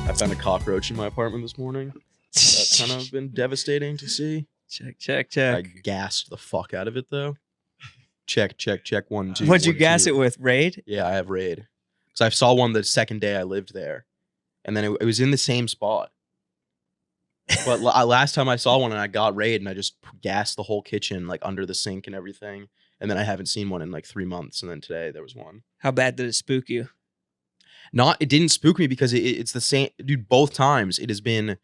I found a cockroach in my apartment this morning. That's kind of been devastating to see. Check. I gassed the fuck out of it though. Check. 1, 2. What'd you 1, gas 2. it with? Raid? Yeah, I have Raid. Because I saw one the second day I lived there. And then it was in the same spot. But last time I saw one and I got Raid and I just gassed the whole kitchen like under the sink and everything. And then I haven't seen one in like 3 months. And then today there was one. How bad did it spook you? It didn't spook me because it's the same. Dude, both times it has been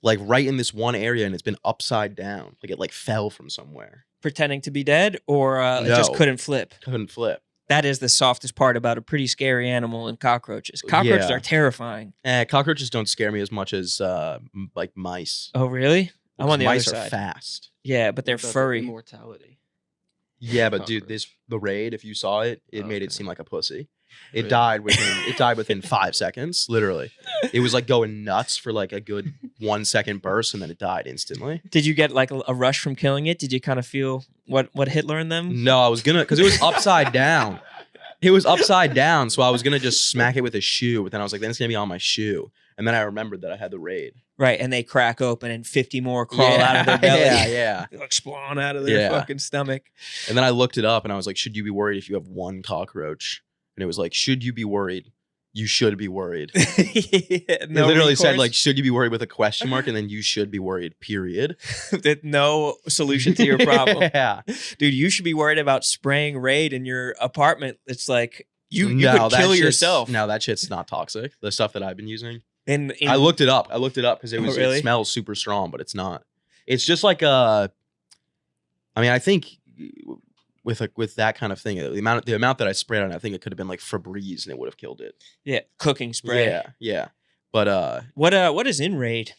like right in this one area and it's been upside down. Like it like fell from somewhere. Pretending to be dead, or it No. just couldn't flip? Couldn't flip. That is the softest part about a pretty scary animal in cockroaches. Cockroaches Yeah. are terrifying. Cockroaches don't scare me as much as like mice. Oh, really? I'm on the other mice side. are fast. Yeah, but they're What about the furry. Immortality. Yeah, but dude, Cockroach. the Raid, if you saw it, it made it Okay. seem like a pussy. It Really? died within 5 seconds, literally. It was like going nuts for like a good 1 second burst and then it died instantly. Did you get like a rush from killing it? Did you kind of feel what Hitler and them? No, I was gonna, because it was upside down. It was upside down, so I was gonna just smack it with a shoe, but then I was like, then it's gonna be on my shoe. And then I remembered that I had the Raid. Right, and they crack open and 50 more crawl out of their belly. Yeah. They like spawn out of their Yeah. fucking stomach. And then I looked it up and I was like, should you be worried if you have one cockroach? And it was like, should you be worried? You should be worried. It No literally said recourse? like, should you be worried with a question mark? And then you should be worried, period. That no solution to your problem. Yeah. Dude, you should be worried about spraying Raid in your apartment. It's like you No, could that kill shit's- yourself. No, that shit's not toxic. The stuff that I've been using. In I looked it up. Because it Oh, was really? it smells super strong, but it's not. It's just like I mean, I think with that kind of thing, the amount that I sprayed on it, I think it could have been like Febreze and it would have killed it. yeah, cooking spray. Yeah. But What is in Raid?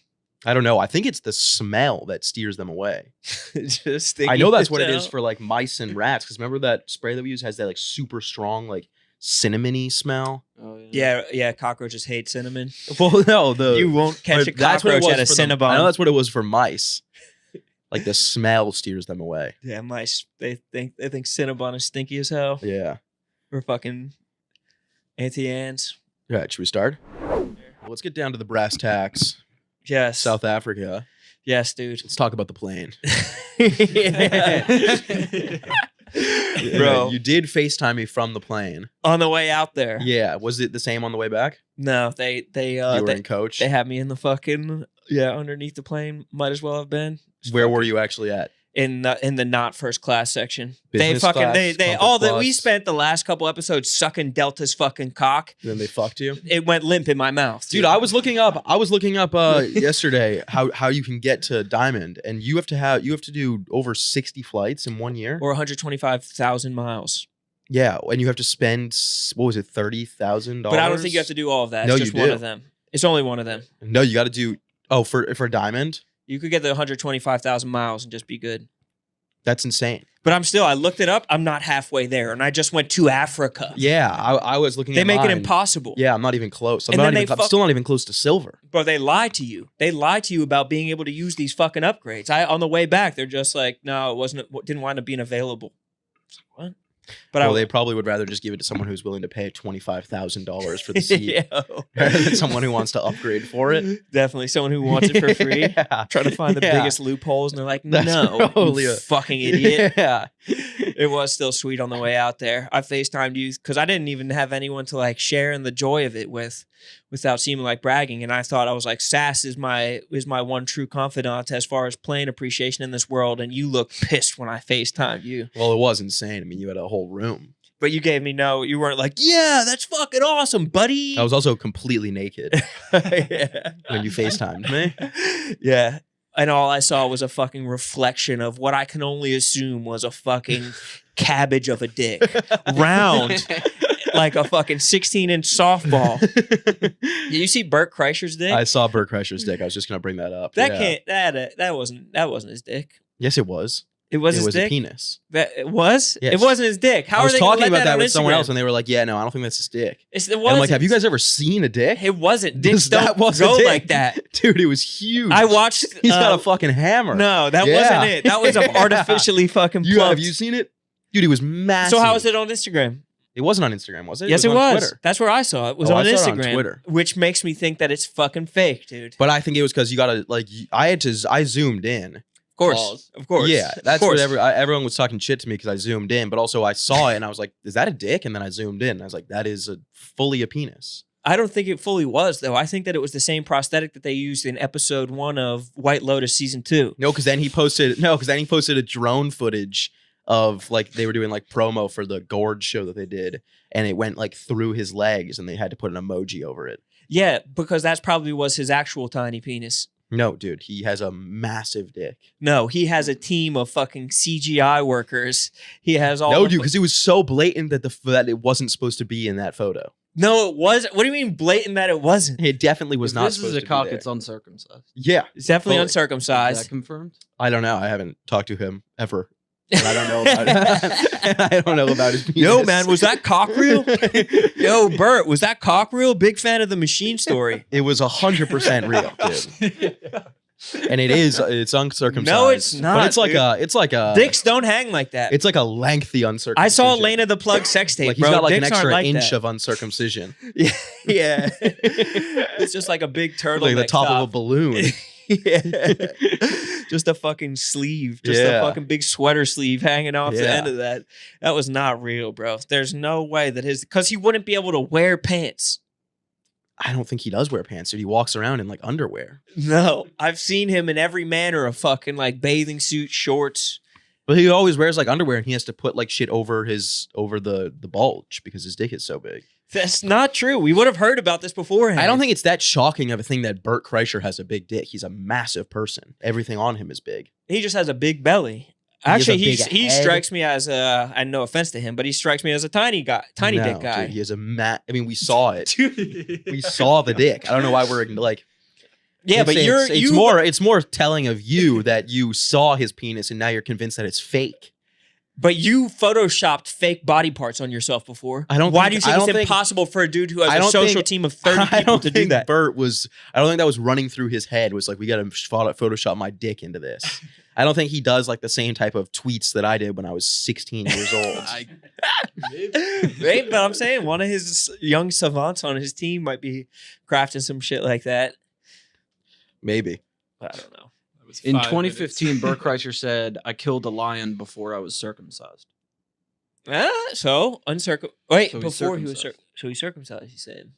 I don't know. I think it's the smell that steers them away. Just I know that's what it thinking is for like mice and rats. Because remember that spray that we use has that like super strong like cinnamony smell. Oh yeah. Yeah, cockroaches hate cinnamon. Well, no, You won't catch a that's what it cockroach at a was for the- Cinnabon. I know that's what it was for mice. Like the smell steers them away. Yeah, mice. They think Cinnabon is stinky as hell. Yeah. We're fucking anti-ants. Yeah. Should we start? Let's get down to the brass tacks. Yes. South Africa. Yes, dude. Let's talk about the plane. Bro, You did FaceTime me from the plane. on the way out there. Yeah. Was it the same on the way back? No, they You were in coach. they had me in the fucking underneath the plane. Might as well have been. Where were you actually at? In the not first class section. Business they fucking class, they comfort all that we plus? spent the last couple episodes sucking Delta's fucking cock. Then they fucked you? It went limp in my mouth. Dude, I was looking up yesterday how you can get to Diamond, and you have to do over 60 flights in 1 year. or 125,000 miles. Yeah, and you have to spend what was it, $30,000? But I don't think you have to do all of that. No, It's just you one do. of them. It's only one of them. No, you got to do for Diamond. You could get the 125,000 miles and just be good. That's insane. But I looked it up. I'm not halfway there. And I just went to Africa. Yeah, I was looking. They at make it mine. impossible. Yeah, I'm not even close. I'm And then I'm still not even close to silver. But they lie to you. They lie to you about being able to use these fucking upgrades. On the way back, they're just like, no, didn't wind up being available. What? But Well, they probably would rather just give it to someone who's willing to pay $25,000 for the seat yeah, rather than someone who wants to upgrade for it. definitely someone who wants it for free. Yeah. Try to find the Yeah. biggest loopholes, and they're like, That's no, totally you a- fucking idiot. Yeah. It was still sweet on the way out there. I FaceTimed you because I didn't even have anyone to like share in the joy of it with without seeming like bragging. And I thought I was like, Sass is my one true confidant as far as plane appreciation in this world. And you look pissed when I FaceTimed you. Well, it was insane. I mean, you had a whole room. But you gave me you weren't like, yeah, that's fucking awesome, buddy. I was also completely naked yeah. when you FaceTimed me. Yeah. And all I saw was a fucking reflection of what I can only assume was a fucking cabbage of a dick. Round. Like a fucking 16-inch softball. Did you see Bert Kreischer's dick? I saw Bert Kreischer's dick. I was just gonna bring that up. that Yeah. that wasn't his dick. Yes, it was. It was It his was a dick. penis. It was. Yes. It wasn't his dick. How I was are they gonna talking let about that on with someone Instagram? else, and they were like, "Yeah, no, I don't think that's his dick." It And I'm wasn't. like, "Have you guys ever seen a dick?" It wasn't. Dicks That don't was a go dick. like that. Dude, it was huge. I watched. He's got a fucking hammer. No, that Yeah. wasn't it. That was Yeah. artificially fucking Have plumped. you seen it? Dude, it was massive. So how is it on Instagram? It wasn't on Instagram, was it? Yes, it on was. Twitter. That's where I saw it. It was Oh, on I saw it Instagram, on Twitter. which makes me think that it's fucking fake, dude. But I think it was because you gotta I zoomed in. Of course. Yeah, that's what everyone was talking shit to me because I zoomed in, but also I saw it and I was like, "Is that a dick?" And then I zoomed in and I was like, "That is fully a penis." I don't think it fully was, though. I think that it was the same prosthetic that they used in episode 1 of White Lotus season 2. No, because then he posted a drone footage of like they were doing like promo for the Gorge show that they did, and it went like through his legs, and they had to put an emoji over it. Yeah, because that's probably was his actual tiny penis. No, dude, he has a massive dick. No, he has a team of fucking CGI workers. He has all. No, dude, because it was so blatant that it wasn't supposed to be in that photo. No, it was. What do you mean blatant that it wasn't? It definitely was not. This supposed is a to cock. be there. It's uncircumcised. Yeah, It's definitely Fully. Is uncircumcised. that confirmed? I don't know. I haven't talked to him ever. And I don't know about it. I don't know about his penis. Yo, man, was that cock real? Yo, Bert, was that cock real? Big fan of the machine story. It was 100% real, dude. And it's uncircumcised. No, it's not, But dude. it's like a Dicks don't hang like that. It's like a lengthy uncircumcision. I saw Lena the Plug sex tape, like he's bro. got like Dicks an aren't extra like inch that. of uncircumcision. Yeah. It's just like a big turtle. Like the top of a balloon. Yeah. Just a fucking sleeve. Just a Yeah. fucking big sweater sleeve hanging off the Yeah. end of that. That was not real, bro. There's no way that because he wouldn't be able to wear pants. I don't think he does wear pants, dude. He walks around in like underwear. No. I've seen him in every manner of fucking like bathing suit, shorts. But he always wears like underwear and he has to put like shit over the bulge because his dick is so big. That's not true. We would have heard about this beforehand. I don't think it's that shocking of a thing that Bert Kreischer has a big dick. He's a massive person. Everything on him is big. He just has a big belly. He has a Actually, big he head. strikes me as and no offense to him, but he strikes me as a tiny dick guy. Dude, he has I mean, we saw it. We saw the dick. I don't know why we're like. Yeah, but it's more telling of you that you saw his penis and now you're convinced that it's fake. But you photoshopped fake body parts on yourself before. I don't. Why think, do you I think don't it's impossible for a dude who has a social team of 30 I people don't to do think that? Bert was. I don't think that was running through his head. Was like, we got to Photoshop my dick into this. I don't think he does like the same type of tweets that I did when I was 16 years old. Right, but I'm saying one of his young savants on his team might be crafting some shit like that. Maybe. I don't know. In 2015, Bert Kreischer said, "I killed a lion before I was circumcised." So uncircumcised. Wait, So he's before he was circumcised. so he's circumcised. He said.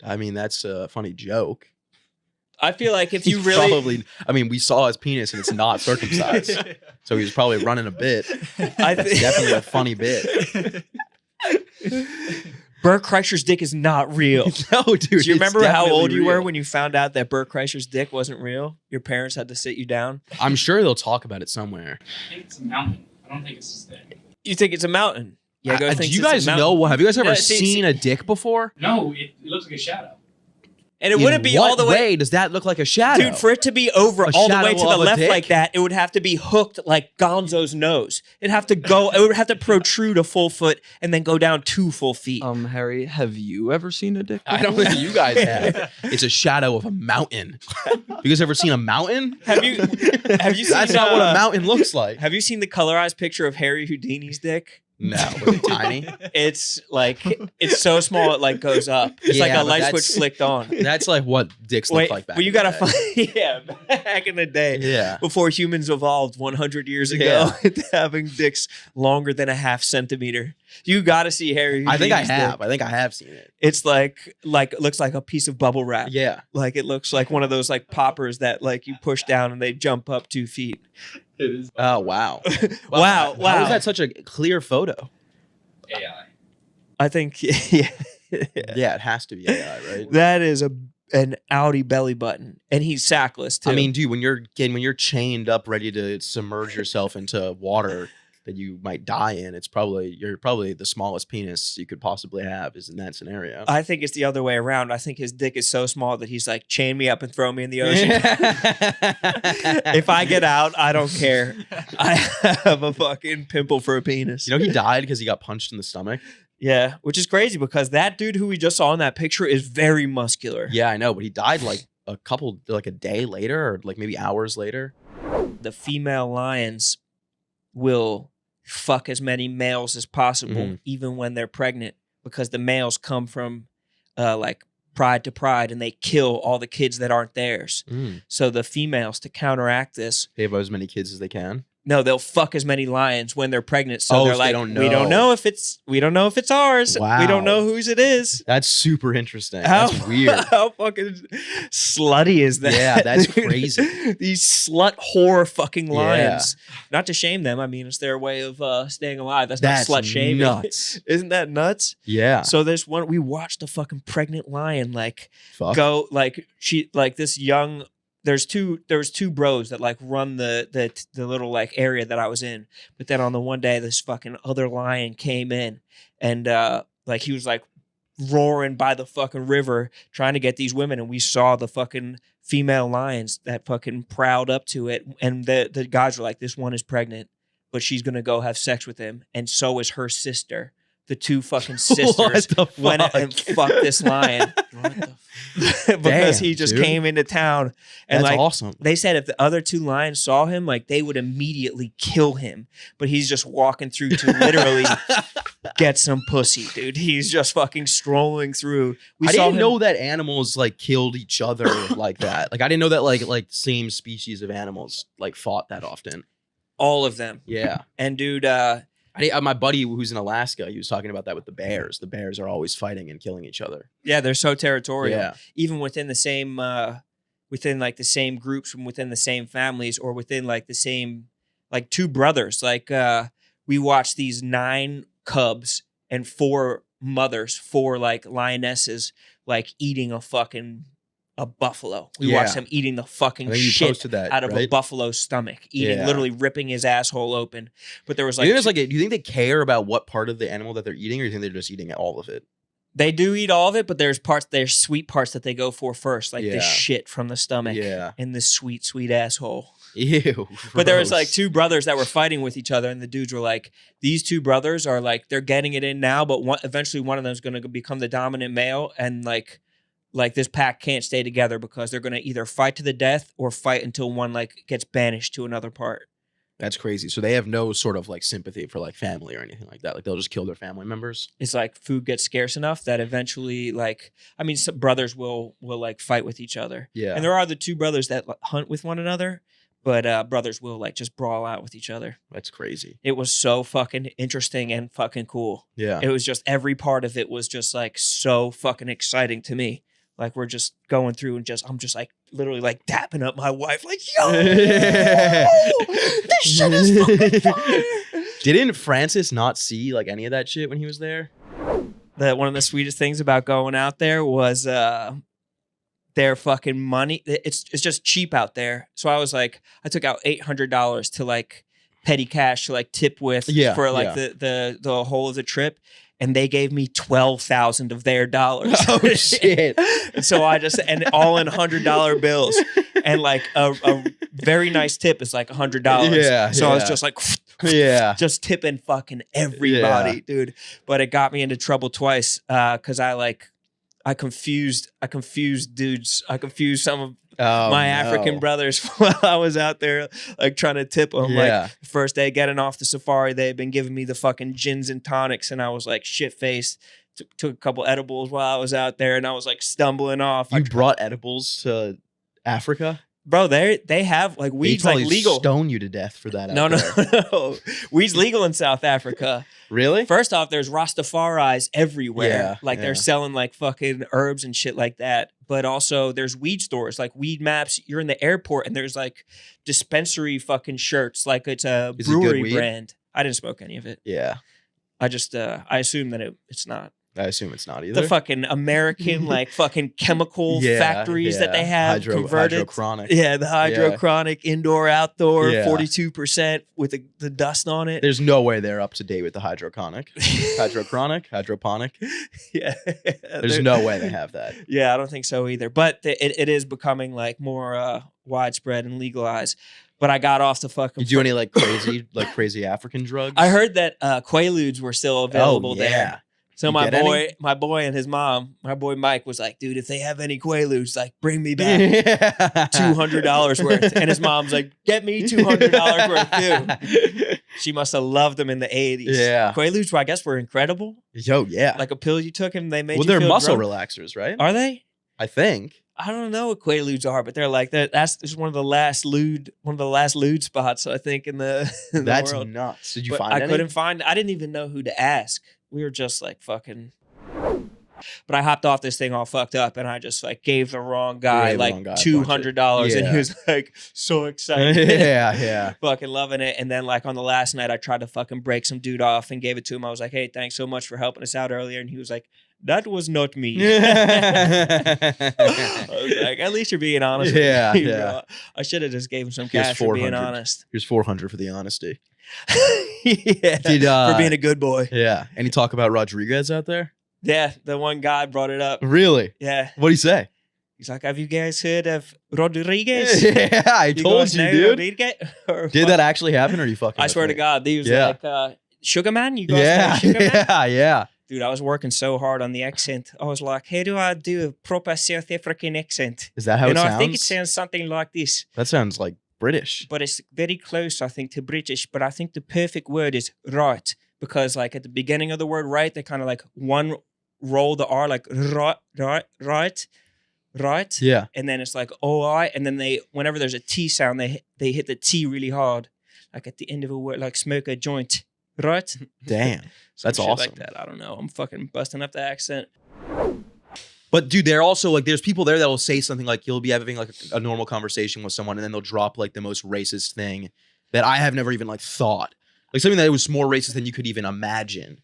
I mean, that's a funny joke. I feel like if He's you really, probably. I mean, we saw his penis and it's not circumcised, so he was probably running a bit. It's definitely a funny bit. Bert Kreischer's dick is not real. No, dude. Do you remember how old you were real. when you found out that Bert Kreischer's dick wasn't real? Your parents had to sit you down. I'm sure they'll talk about it somewhere. I think it's a mountain. I don't think it's his dick. You think it's a mountain? Yeah, go. Do you guys know? Have you guys ever Yeah, seen a dick before? No, it looks like a shadow. And it wouldn't be what all the way. does that look like a shadow? Dude, for it to be over A all the way shadow to the of a left dick? like that, it would have to be hooked like Gonzo's nose. It'd have to go. It would have to protrude a full foot and then go down 2 full feet. Harry, have you ever seen a dick? I don't think you guys have. It's a shadow of a mountain. You guys ever seen a mountain? Have you seen? That's not what a mountain looks like. Have you seen the colorized picture of Harry Houdini's dick? No, was it tiny? It's like it's so small it like goes up. It's like Yeah, a but light that's- switch flicked on. That's like what dicks Wait, look like back. well, you in the gotta day. find. Yeah, back in the day. Yeah. Before humans evolved 100 years ago, having dicks longer than a ½ centimeter. You got to see Harry. I think I Houdini's have. dick. I think I have seen it. It's like it looks like a piece of bubble wrap. Yeah. Like it looks like one of those like poppers that like you push down and they jump up 2 feet. It is Oh wow. Wow, How wow. is that such a clear photo? AI. I think yeah. Yeah, it has to be AI, right? That is an Audi belly button, and he's sackless too. I mean, dude, when you're chained up, ready to submerge yourself into water that you might die in, you're probably the smallest penis you could possibly have is in that scenario. I think it's the other way around. I think his dick is so small that he's like, chain me up and throw me in the ocean. If I get out, I don't care. I have a fucking pimple for a penis. You know, he died because he got punched in the stomach. Yeah, which is crazy because that dude who we just saw in that picture is very muscular. Yeah, I know, but he died like a day later or like maybe hours later. The female lions will fuck as many males as possible, Mhm. even when they're pregnant, because the males come from like pride to pride and they kill all the kids that aren't theirs. Mm. So the females, to counteract this, They have as many kids as they can. no, they'll fuck as many lions when they're pregnant. So Oh, they're so they like, don't we don't know. know if it's ours. We Wow. don't know whose it is. That's super interesting. How, That's weird. How fucking slutty is that? Yeah, that's dude? crazy. These slut whore fucking Yeah. lions. Not to shame them. I mean, it's their way of staying alive. That's That's not slut shaming. nuts. Isn't that nuts? Yeah. So this one, we watched a fucking pregnant lion like Fuck. go like she like this young. There's two bros that like run the little like area that I was in, but then on the one day this fucking other lion came in and like he was like roaring by the fucking river trying to get these women, and we saw the fucking female lions that fucking prowled up to it, and the guys were like, this one is pregnant, but she's gonna go have sex with him, and so is her sister. The two fucking sisters What the went fuck? and fucked this lion What the because Damn, he just dude. came into town, and That's like awesome. they said if the other two lions saw him, like they would immediately kill him. But he's just walking through to literally get some pussy, dude. He's just fucking strolling through. I saw didn't him- know that animals like killed each other like that. Like I didn't know that like same species of animals like fought that often. all of them. Yeah. And dude, My buddy who's in Alaska, he was talking about that with the bears. The bears are always fighting and killing each other. yeah, they're so territorial. Yeah. Even within the same, within like the same groups, from within the same families, or within like the same, like two brothers. Like we watched these 9 cubs and 4 mothers, 4 like lionesses, like eating a buffalo. We watched Yeah. them eating the I fucking think you shit posted that out of a right? buffalo's stomach, eating, Yeah. literally ripping his asshole open. But there was Do like, you think do you think they care about what part of the animal that they're eating, or do you think they're just eating all of it? they do eat all of it, but there's sweet parts that they go for first, like the Yeah. shit from the stomach Yeah. and the sweet, sweet asshole. Ew. But there was like gross. 2 brothers that were fighting with each other, and the dudes were like, these 2 brothers are like, they're getting it in now, but eventually one of them is going to become the dominant male, and like this pack can't stay together because they're going to either fight to the death or fight until one like gets banished to another part. That's crazy. So they have no sort of like sympathy for like family or anything like that. Like they'll just kill their family members. It's like food gets scarce enough that eventually, like, I mean, some brothers will like fight with each other. Yeah. And there are the 2 brothers that hunt with one another, but brothers will like just brawl out with each other. That's crazy. It was so fucking interesting and fucking cool. Yeah. It was just, every part of it was just like so fucking exciting to me. Like we're just going through and I'm just like literally like dapping up my wife, like, yo, this shit is fucking fire. Didn't Francis not see like any of that shit when he was there? One of the sweetest things about going out there was their fucking money. It's just cheap out there. So I was like, I took out $800 to like petty cash to like tip with for like the whole of the trip. And they gave me 12,000 of their dollars. Oh shit. And so I just, and all in $100 bills. And like a very nice tip is like $100. Yeah, So I was yeah. just like, Yeah. just tipping fucking everybody, dude. But it got me into trouble twice because I confused dudes. I confused some of Oh, my no. African brothers while I was out there like trying to tip them. Yeah. Like first day getting off the safari, they had been giving me the fucking gins and tonics, and I was like shit faced. Took a couple edibles while I was out there, and I was like stumbling off. You brought edibles to Africa? Bro, they have like weed's They like probably legal. stone you to death for that. No, out no, there. no. Weed's legal in South Africa. Really? First off, there's Rastafaris everywhere. Yeah, Like they're yeah. selling like fucking herbs and shit like that. But also there's weed stores, like Weed Maps. You're in the airport and there's like dispensary fucking shirts. Like it's a Is it good brewery weed? brand. I didn't smoke any of it. Yeah. I just I assume that it's not. I assume it's not either. The fucking American like fucking chemical Yeah, factories that they have converted. Hydrochronic. Yeah, the hydrochronic indoor outdoor Yeah. 42% with the dust on it. There's no way they're up to date with the hydrochronic. Hydroponic. Yeah. There's no way they have that. Yeah, I don't think so either. But it is becoming like more widespread and legalized. But I got off the fucking. You do any crazy African drugs? I heard that Quaaludes were still available there. So You my get any? boy and his mom, my boy Mike was like, dude, if they have any Quaaludes, like bring me back $200 worth. And his mom's like, get me $200 worth too. She must have loved them in the 80s. Yeah. Quaaludes, I guess, were incredible. Yo, yeah. Like a pill you took and they made Well, you they're feel muscle drunk. relaxers, right? Are they? I think. I don't know what Quaaludes are, but they're like that's just one of the last lewd spots I think in the That's world. nuts. Did you But find I any? couldn't find. I didn't even know who to ask. We were just like fucking. But I hopped off this thing all fucked up, and I just like gave the wrong guy gave the like wrong guy a bunch of- $200, and Yeah. he was like so excited. yeah. Fucking loving it. And then like on the last night, I tried to fucking break some dude off and gave it to him. I was like, hey, thanks so much for helping us out earlier. And he was like, that was not me. I was like, at least you're being honest. Yeah, with me, yeah. bro. I should have just gave him some Here's cash for being 400. honest. Here's 400 for the honesty. Yeah, Did, for being a good boy. Yeah. Any talk about Rodriguez out there? Yeah, the one guy brought it up. Really? Yeah. What'd he say? He's like, have you guys heard of Rodriguez? Yeah, I You told guys you, know dude. Rodriguez? Or Did what? that actually happen, or are you fucking? I with swear to me? God, he was Yeah. like, Sugar Man? You guys Yeah, know Sugar Man? yeah. Dude, I was working so hard on the accent. I was like, how do I do a proper South African accent? Is that how it sounds? I think it sounds something like this, That sounds like British. but it's very close, I think, to British. But I think the perfect word is right, because like at the beginning of the word right, they kind of like one roll the R, like right. Yeah. And then it's like OI, and then they, whenever there's a T sound, they hit the T really hard, like at the end of a word, like smoke a joint, right? Damn. Some That's shit awesome. Like that, I don't know. I'm fucking busting up the accent. But dude, they're also like, there's people there that will say something like, you'll be having like a normal conversation with someone, and then they'll drop like the most racist thing that I have never even like thought, like something that was more racist than you could even imagine.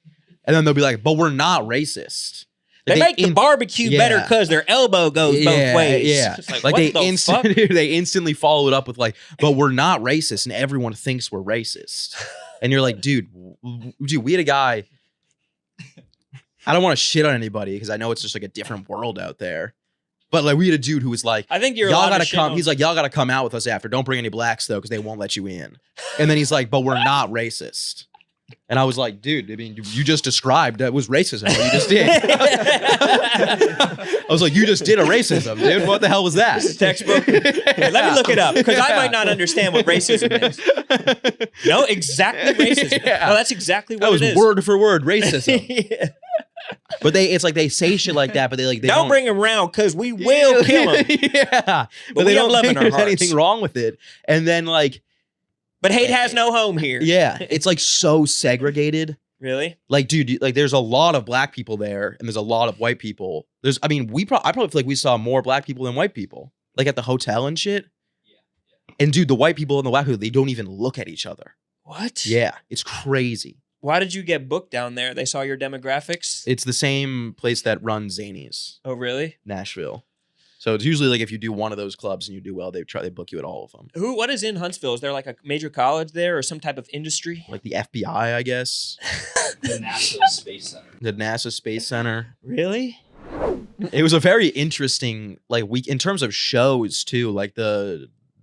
And then they'll be like, but we're not racist. They Like, make the barbecue better because their elbow goes both ways. Yeah, It's like like what the fuck? they instantly follow it up with like, but we're not racist, and everyone thinks we're racist. And you're like, dude, we had a guy. I don't want to shit on anybody because I know it's just like a different world out there. But like, we had a dude who was like, I think you're y'all allowed gotta to shit come. on- He's like, y'all gotta come out with us after. Don't bring any blacks though, because they won't let you in. And then he's like, but we're not racist. And I was like, dude, I mean, you just described that was racism. What you just did. I was like, you just did a racism, dude. What the hell was that? This is textbook. Here, let me look it up because I might not understand what racism is. No, exactly racism. Yeah. No, that's exactly what That was it is. word for word racism. Yeah. But it's like they say shit like that, but they Don't bring him around because we will kill him. Yeah, But they we have don't love in think our there's hearts. anything wrong with it. And then like, But hate has no home here. yeah, it's like so segregated. Really? Like, dude, like there's a lot of black people there, and there's a lot of white people. I mean, I probably feel like we saw more black people than white people, like at the hotel and shit. And dude, the white people and the black people, they don't even look at each other. What? Yeah, it's crazy. Why did you get booked down there? They saw your demographics? It's the same place that runs Zanies, Oh, really? Nashville. So it's usually like if you do one of those clubs and you do well, they book you at all of them. What is in Huntsville? Is there like a major college there or some type of industry? Like the FBI, I guess. The NASA Space Center. The NASA Space Center. Really? It was a very interesting like week in terms of shows too. Like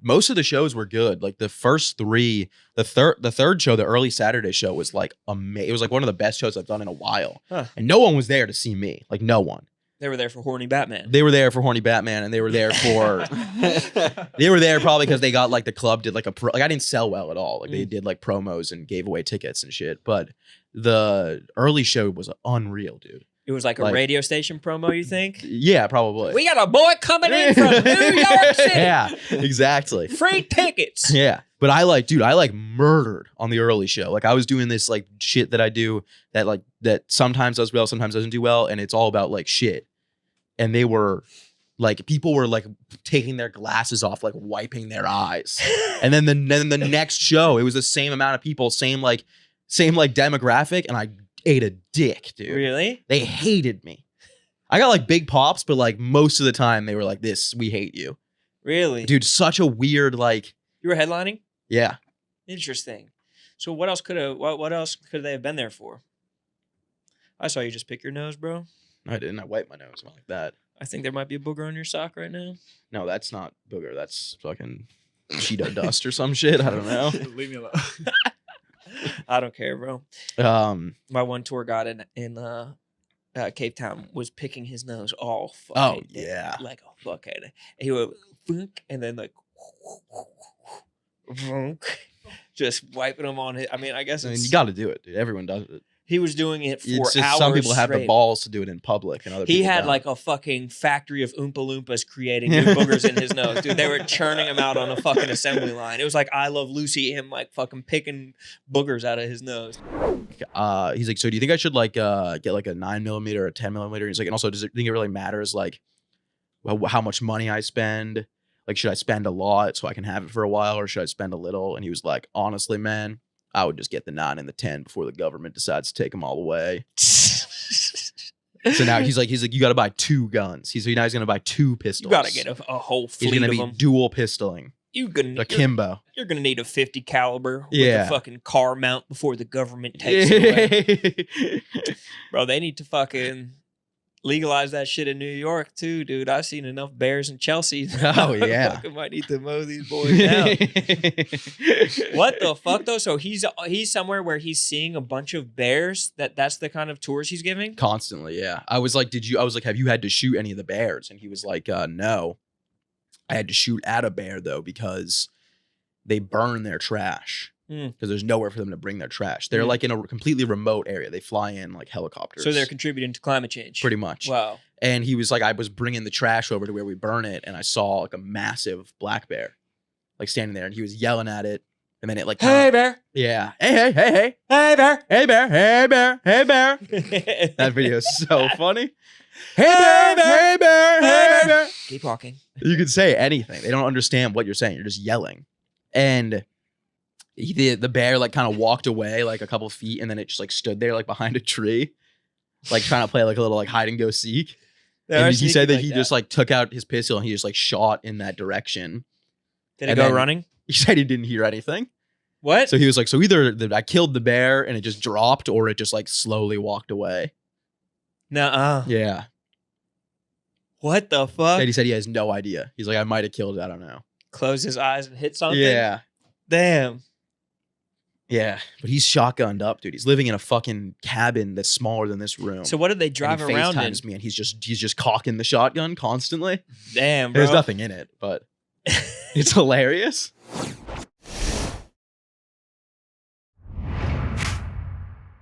most of the shows were good. Like the first three, the third show, the early Saturday show was like amazing. It was like one of the best shows I've done in a while. Huh. And no one was there to see me. Like no one. They were there for Horny Batman. They were there for Horny Batman, and they were there for they were there probably because they got like the club did like like I didn't sell well at all. Like they did like promos and gave away tickets and shit. But the early show was unreal, dude. It was like a Like- radio station promo, you think? Yeah, probably. We got a boy coming in from New York City. Yeah, exactly. Free tickets. Yeah. But I like murdered on the early show. Like I was doing this like shit that I do that sometimes does well, sometimes doesn't do well. And it's all about like shit. And they were like, people were like taking their glasses off, like wiping their eyes. And then the next show, it was the same amount of people, same demographic. And I ate a dick, dude. Really? They hated me. I got like big pops, but like most of the time they were like, we hate you. Really? Dude, such a weird, like, You were headlining? yeah. Interesting. So what else could they have been there for? I saw you just pick your nose, bro. I didn't. I wiped my nose. Something like that. I think there might be a booger on your sock right now. No, that's not booger. That's fucking Cheeto dust or some shit. I don't know. Leave me alone. I don't care, bro. Um, My one tour guide in Cape Town was picking his nose all Oh, fucking day, yeah. like a fuckhead. He would funk and then like just wiping him on it. I mean, I guess I mean, it's, you got to do it, dude. Everyone does it. he was doing it for It's just hours. some people have the straight. balls to do it in public, and other He people had don't. like a fucking factory of Oompa Loompas creating new boogers in his nose, dude. They were churning him out on a fucking assembly line. It was like I Love Lucy, him like fucking picking boogers out of his nose. He's like, so do you think I should like get like a 9mm or a 10mm? He's like, and also, does it think it really matters like how much money I spend? Like, should I spend a lot so I can have it for a while, or should I spend a little? And he was like, honestly, man, I would just get the 9 and the 10 before the government decides to take them all away. So now he's like, you got to buy 2 guns. Now he's gonna buy 2 pistols. You gotta get a whole He's fleet gonna of be them. dual pistoling, You're gonna akimbo. you're gonna need a 50 caliber with Yeah. a fucking car mount before the government takes it away. Bro, they need to fucking legalize that shit in New York too, dude. I've seen enough bears in Chelsea. Oh, yeah. Fucking might need to mow these boys down. What the fuck though? So he's somewhere where he's seeing a bunch of bears. That's the kind of tours he's giving. Constantly, yeah. I was like, have you had to shoot any of the bears? And he was like, no. I had to shoot at a bear though because they burn their trash. Because there's nowhere for them to bring their trash. They're like in a completely remote area. They fly in like helicopters. So they're contributing to climate change. pretty much. Wow. And he was like, I was bringing the trash over to where we burn it, and I saw like a massive black bear, like standing there, and he was yelling at it, and then it like, Hey bear. yeah, hey, Hey bear. hey bear, hey bear, hey bear. That video is so funny. Hey bear, hey bear, hey bear. Keep walking. You could say anything. They don't understand what you're saying. You're just yelling, and the bear like kind of walked away like a couple feet, and then it just like stood there like behind a tree, like trying to play like a little like hide and go seek. And he said that he just like took out his pistol and he just like shot in that direction. Did it and go then- running? He said he didn't hear anything. What? So he was like, so either I killed the bear and it just dropped, or it just like slowly walked away. Nuh-uh. Yeah. What the fuck? And he said he has no idea. He's like, I might have killed it. I don't know. Close his eyes and hit something? Yeah. Damn. Yeah. But he's shotgunned up, dude. He's living in a fucking cabin that's smaller than this room. So what did they And drive he around in? FaceTimes me, and he's just cocking the shotgun constantly. Damn, bro. There's nothing in it, but it's hilarious.